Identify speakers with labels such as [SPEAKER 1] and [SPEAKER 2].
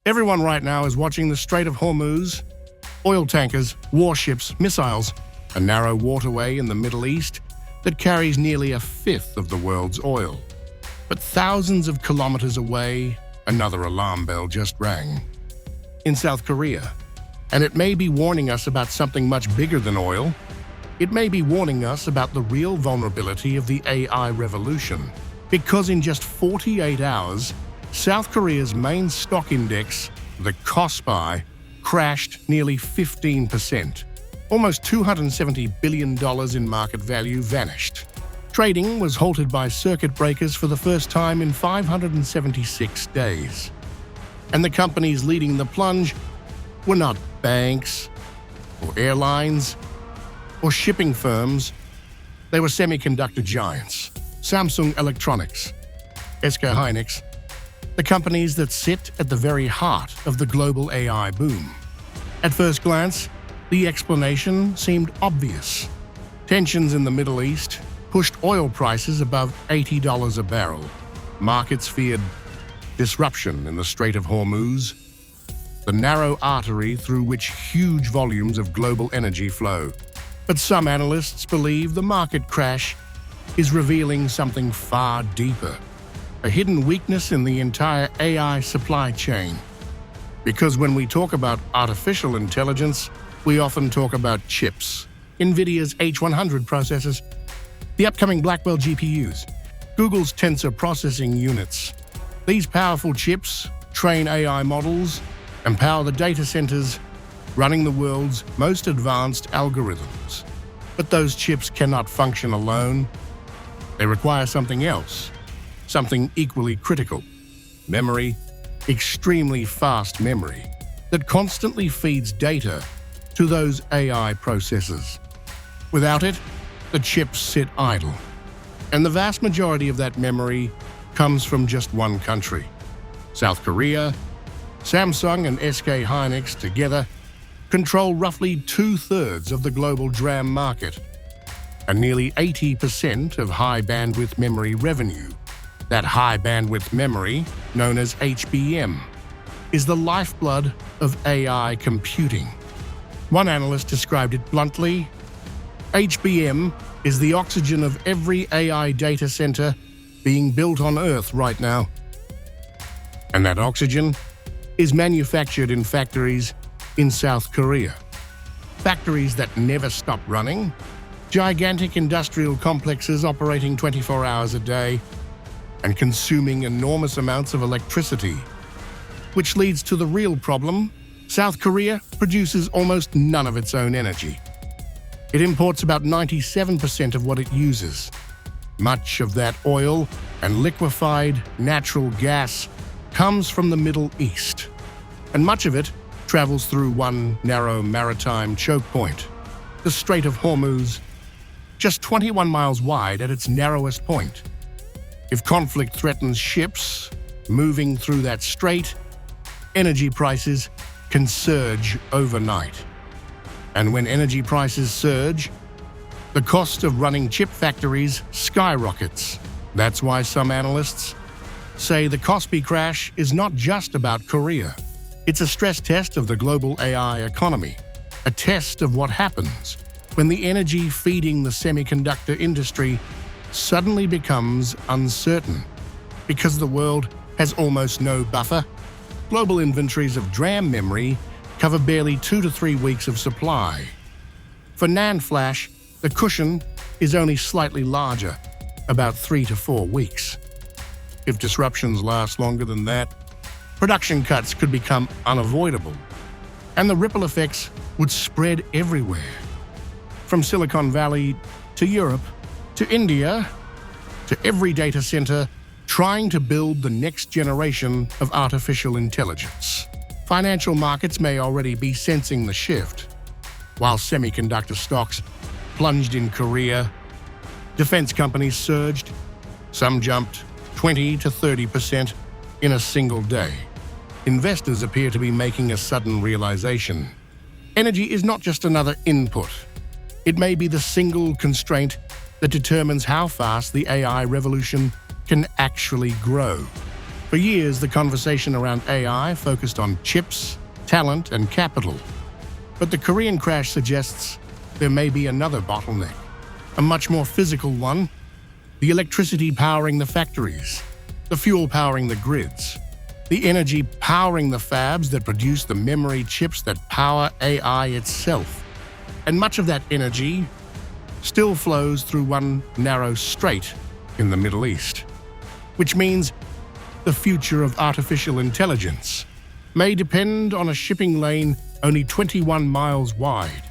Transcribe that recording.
[SPEAKER 1] Everyone right now is watching the Strait of Hormuz, oil tankers, warships, missiles, a narrow waterway in the Middle East that carries nearly a fifth of the world's oil. But thousands of kilometers away, another alarm bell just rang. In South Korea. And it may be warning us about something much bigger than oil. It may be warning us about the real vulnerability of the AI revolution. Because in just 48 hours, South Korea's main stock index, the KOSPI, crashed nearly 15%. Almost $270 billion in market value vanished. Trading was halted by circuit breakers for the first time in 576 days. And the companies leading the plunge were not banks, or airlines, or shipping firms. They were semiconductor giants, Samsung Electronics, SK Hynix, the companies that sit at the very heart of the global AI boom. At first glance, the explanation seemed obvious. Tensions in the Middle East pushed oil prices above $80 a barrel. Markets feared disruption in the Strait of Hormuz, the narrow artery through which huge volumes of global energy flow. But some analysts believe the market crash is revealing something far deeper, a hidden weakness in the entire AI supply chain. Because when we talk about artificial intelligence, we often talk about chips, NVIDIA's H100 processors, the upcoming Blackwell GPUs, Google's Tensor processing units. These powerful chips train AI models and power the data centers running the world's most advanced algorithms. But those chips cannot function alone. They require something else, something equally critical: memory, extremely fast memory that constantly feeds data to those AI processors. Without it, the chips sit idle. And the vast majority of that memory comes from just one country. South Korea, Samsung and SK Hynix together control roughly 2/3 of the global DRAM market and nearly 80% of high-bandwidth memory revenue. That high-bandwidth memory, known as HBM, is the lifeblood of AI computing. One analyst described it bluntly: HBM is the oxygen of every AI data center being built on Earth right now. And that oxygen is manufactured in factories in South Korea. Factories that never stop running, gigantic industrial complexes operating 24 hours a day and consuming enormous amounts of electricity. Which leads to the real problem: South Korea produces almost none of its own energy. It imports about 97% of what it uses. Much of that oil and liquefied natural gas comes from the Middle East, and much of it travels through one narrow maritime choke point, the Strait of Hormuz, just 21 miles wide at its narrowest point. If conflict threatens ships moving through that strait, energy prices can surge overnight. And when energy prices surge, the cost of running chip factories skyrockets. That's why some analysts say the KOSPI crash is not just about Korea. It's a stress test of the global AI economy, a test of what happens when the energy feeding the semiconductor industry suddenly becomes uncertain. Because the world has almost no buffer, global inventories of DRAM memory cover barely 2 to 3 weeks of supply. For NAND flash, the cushion is only slightly larger, about 3 to 4 weeks. If disruptions last longer than that, production cuts could become unavoidable, and the ripple effects would spread everywhere. From Silicon Valley to Europe to India to every data center trying to build the next generation of artificial intelligence. Financial markets may already be sensing the shift. While semiconductor stocks plunged in Korea, defense companies surged. Some jumped 20 to 30% in a single day. Investors appear to be making a sudden realization. Energy is not just another input. It may be the single constraint that determines how fast the AI revolution can actually grow. For years, the conversation around AI focused on chips, talent, and capital. But the Korean crash suggests there may be another bottleneck, a much more physical one: the electricity powering the factories, the fuel powering the grids, the energy powering the fabs that produce the memory chips that power AI itself. And much of that energy still flows through one narrow strait in the Middle East, which means the future of artificial intelligence may depend on a shipping lane only 21 miles wide.